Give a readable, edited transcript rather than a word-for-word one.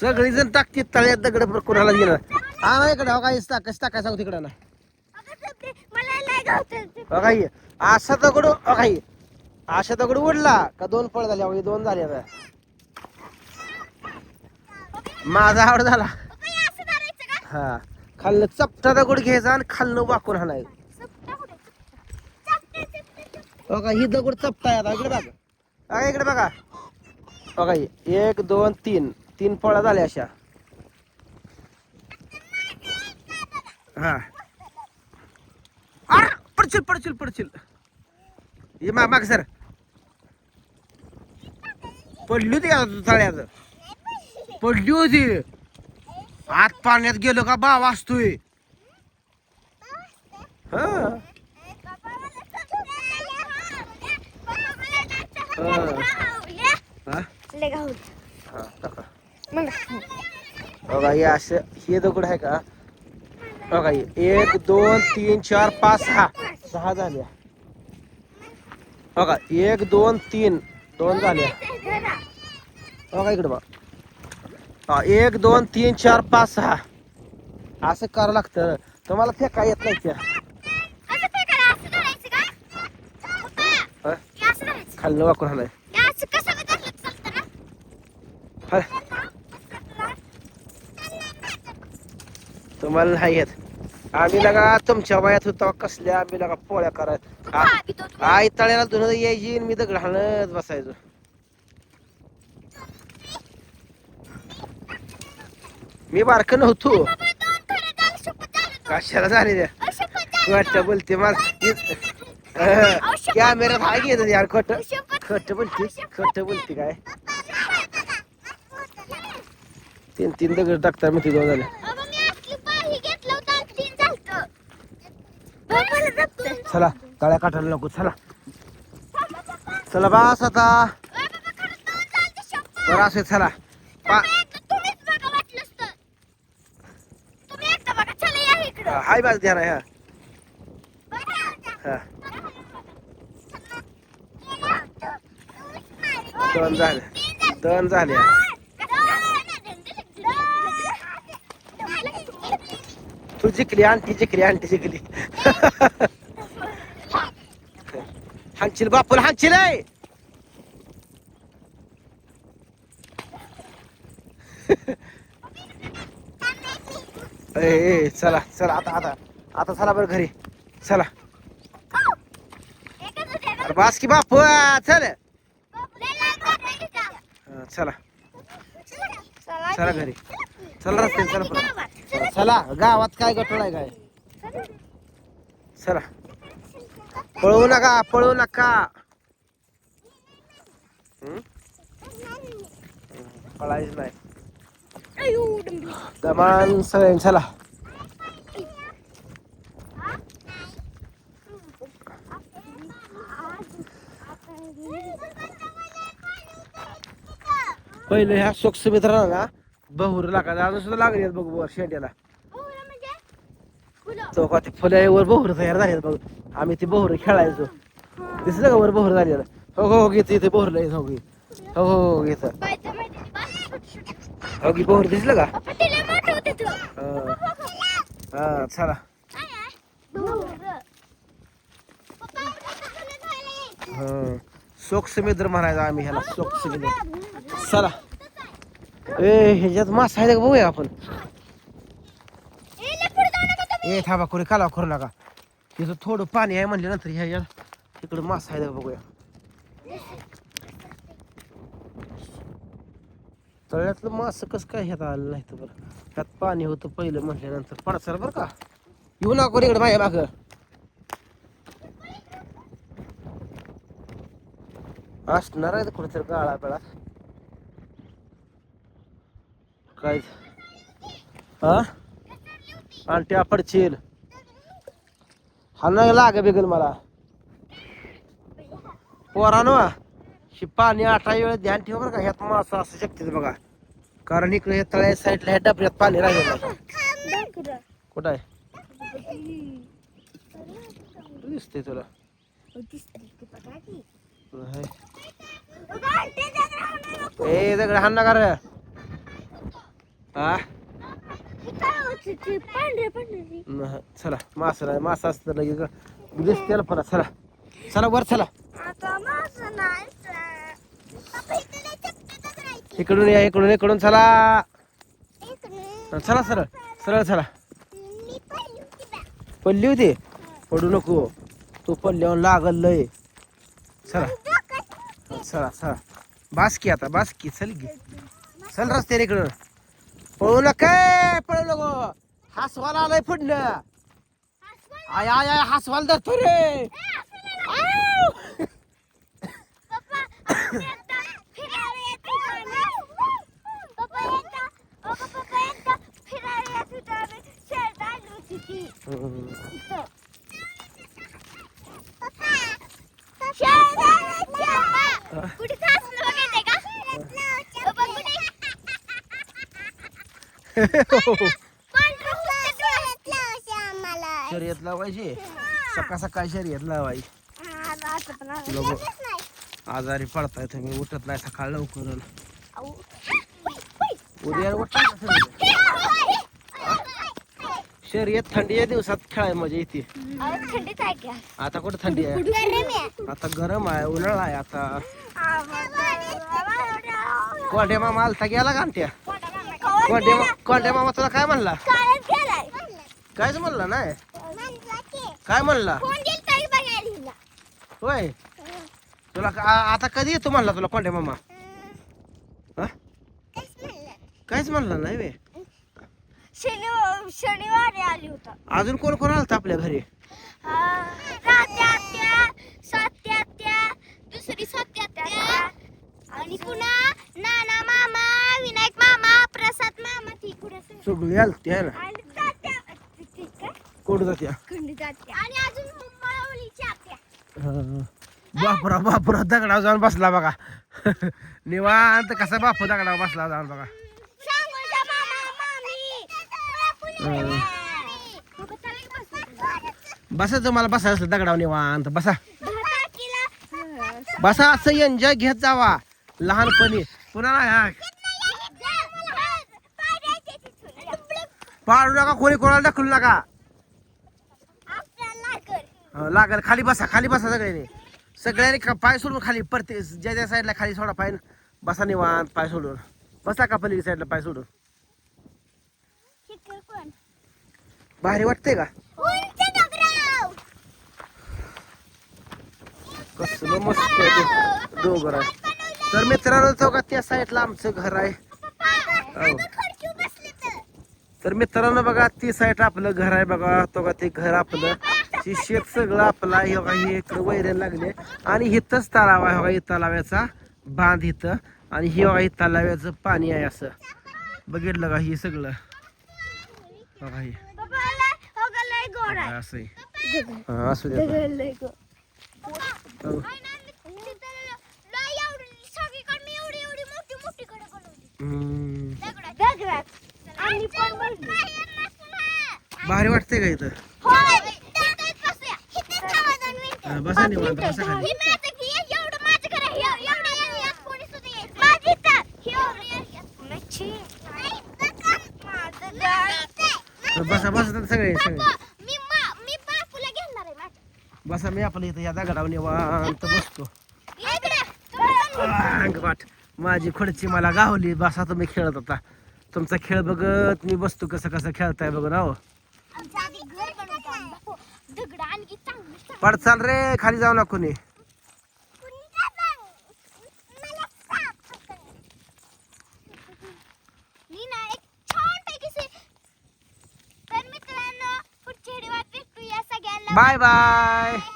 सगळी जण टाकते तळ्यात दगड कोणाला गेलं हा नाही इकडे काय कशी टाकाय सांगू तिकडं ना काही असा दगड काही अशा दगड उडला का 2 फळ झाले 2 झाले आता माझा आवड झाला हा खाल्लं चपटा दगड घ्यायचा आणि खाल्लं वाकून हाणायचं बघा ही दगड चपटा आहे आता इकडे बघा इकडे बघा बघा 1 2 3 फळं झाले अशा हा पडशील पडशील पडशील ये माग सर पडली होती का तळ्यात पडली होती आत पाण्यात गेलो का बाव असतोय हा बघा हे असं हे दगड आहे का बघा 1 2 3 4 5 6 झाल्या बघा 1 2 3 2 झाल्या बघा इकडे बघा 1 2 3 4 5 6 असं करावं लागतं तुम्हाला फेका येत नाही त्या खाल्लं वाकून हाणाय तुम्हाला नाही येत आम्ही लगा तुमच्या वयात होतो कसल्या आम्ही लगा पोळ्या करायचं आई तळ्याला धुणं यायची मी दगड हाणत बसायचो मी बारक नव्हतो कशाला झाले त्या वाटत बोलते मला कॅमेऱ्यात हाय घेत यार खोट खोट बोलते काय 3 दगड टाकता मी 2 झाले चला तळ्या काठायला नको चला चला बास आता बरं असे चला हाय बाज ध्यान आहे हा 2 झाले तू जिंकली आंटी जिंकली हांगशील बापूला हांगशील चला चला आता चला बरं घरी चला बास की बापू चल चला चला घरी चला रस्ते चला चला गावात काय गटोळ आहे काय चला पळू नका पळायच नाही दमान सगळ्यांनी चला पहिले ह्या सोक्ष मित्रांना ना बहुर लागायचं अजून सुद्धा लागले बघ वर शेंड्याला चौकात फुल्यावर बहुर तयार झाले बघ आम्ही ती बहुर खेळायचो दिसलं का वर बहुर झालेलं हो घेत इथे बहुरला येत हो घेत हो की बहुर दिसलं का हा चला सोक्ष मित्र म्हणायचं आम्ही ह्याला सोक्ष मित्र चला ह्याच्यात मासा आहे का बघूया आपण थांबा कोणी कालवा करू नका तिथं थोडं पाणी आहे म्हणल्यानंतर ह्याच्यात तिकडं मासा आहे का बघूया तळ्यातलं मास कसं काय ह्यात आलं नाही तर बरं ह्यात पाणी होतं पहिलं म्हटल्यानंतर पडचाल बरं का येऊ नको इकडे माझ्या मागं असणार आहे कुठेतरी गाळा बेळा काय हा आंटी पडशील हा नाही लाग बिगल मला पोरानो ही पाणी आठा वेळ ध्यान ठेव बरं का ह्यात मासा असू शकते बघा कारण इकडे तळ्या साईडला ह्या डबऱ्यात पाणी राहिलेलं कुठं आहे दिसते तुला दगड हाण नका रे हा पांढरे पांढरे चला मासा नाही मासा असतं लगेच दिसते पण चला चला वर चला आता माझं नाही इकडून या इकडून इकडून चला चला सरळ सरळ चला पडली होती पडू नको तू पडल्यावर लागल लय चला चला चला बास की आता बास की चल की चल रस्त्याने इकडून पळू नका पळू नको हसवाला आलंय पुढलं आय आय आय हसवाल धरतो रे शर्यत लावायची सकाळ सकाळी शर्यत लावायची लोक आजारी पडताय तुम्ही उठत नाही सकाळ लवकर उद्या उठा शर्यत थंडीच्या दिवसात खेळाय मजा येते थंडीच आहे का आता कुठं थंडी आहे आता गरम आहे उन्हाळा आहे आता कोंडे मामा आलता गेला घंट्या कोंडे मामा तुला काय म्हणला कायच म्हणला नाही काय म्हणला होय तुला आता कधी येतो म्हणला तुला कोंडे मामा कायच म्हणला नाही वे शनिवारी आली होता अजून कोण कोण आलत आपल्या घरी दुसरी आणि पुन्हा नाना मामा विनायक मामा प्रसाद मामा ती कुठे सगळी आलती आहे ना कुठं जात्या आणि अजून मुंबईच्या आत्या बापुरा बापुरा दगडावर जाऊन बसला बघा निवांत कसा बापू दगडावर बसला जाऊन बघा बसा तुम्हाला बसा असलं दगडावर निवांत बसा बसा असं एन्जॉय घेत जावा लहानपणी पुन्हा पाडू नका कोणी कोणाला ढकलू नका लागल खाली बसा सगळ्यांनी पाय सोडून खाली परते ज्या ज्या साईडला खाली सोडा पाय बसा निवांत पाय सोडून बसा का पलीकडे साईडला पाय सोडून भारी वाटतंय का कसलं मस्त डोंगर आहे तर मित्रांनो चौकात त्या साईडला आमचं घर आहे तर मित्रांनो बघा ती साईड आपलं घर आहे बघा तो ते घर आपलं शेत सगळं आपलं आहे बघा हे इकडं वैरण लागले आणि हिथंच तलाव आहे बघा तलाव्याचा बांध इथं आणि हे बघा तलाव्याचं पाणी आहे असं बघितलं का हे सगळं बघा हे असं आहे असू दे भारी वाटते का इथं बसा निवांत बसा खाली बसा बसा सगळे बसा मी आपल्या इथं या दगडावर निवांत बसतो अंगवाट माझी खुर्ची मला गावली बसा तुम्ही खेळत होता तुमचा खेळ बघत मी बसतो कसं कसं खेळताय बघ ना पडचाल रे खाली जाऊ ना कोणी बाय बाय